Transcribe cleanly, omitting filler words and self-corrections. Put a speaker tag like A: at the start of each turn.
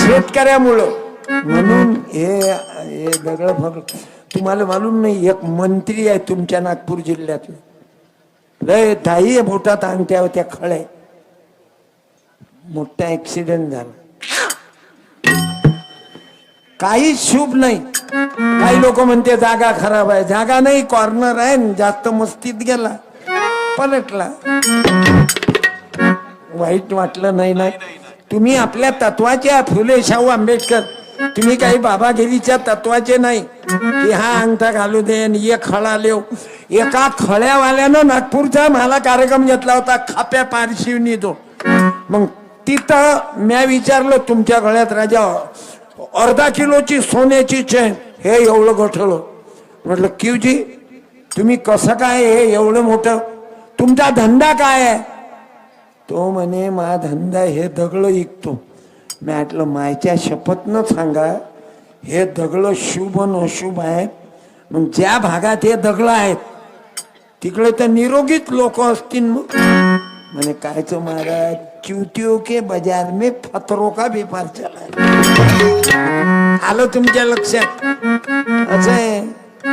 A: शेतकऱ्यामुळं. म्हणून हे दगड फगड तुम्हाला मालूम नाही, एक मंत्री आहे तुमच्या नागपूर जिल्ह्यात, लय 10 बोटात अंगठ्या होत्या खळे, मोठा ऍक्सिडेंट झाला, काहीच शुभ नाही. काही लोक म्हणते जागा खराब आहे, जागा नाही, कॉर्नर आहे, जास्त मस्तीत गेला, पलटला, वाईट वाटलं नाही. नाही तुम्ही आपल्या तत्वाचे, फुले शाहू आंबेडकर, तुम्ही काही बाबागिरीच्या तत्वाचे नाही की हा अंगठा घालू दे एक खळा लेव. एका खळ्यावाल्यानं नागपूरचा मला कार्यक्रम घेतला होता, खाप्या पारशिवनी तो. मग तिथं म्या विचारलं, तुमच्या गळ्यात राजा अर्धा किलोची सोन्याची चेन, हे एवढं गोठवलं. म्हटलं किवजी तुम्ही कसं काय हे एवढं मोठं, तुमचा धंदा काय आहे? तो म्हणे मा धंदा हे दगड विकतो. मी म्हटलं मायच्या शपथ न सांगा, हे दगड शुभ न अशुभ आहेत? मग ज्या भागात हे दगड आहेत तिकडे तर निरोगीच लोक असतील. मग म्हणे कायचं महाराज, चूतियों के बाजार में पत्थरों का व्यापार चला. आलं तुमच्या लक्षात? असं आहे.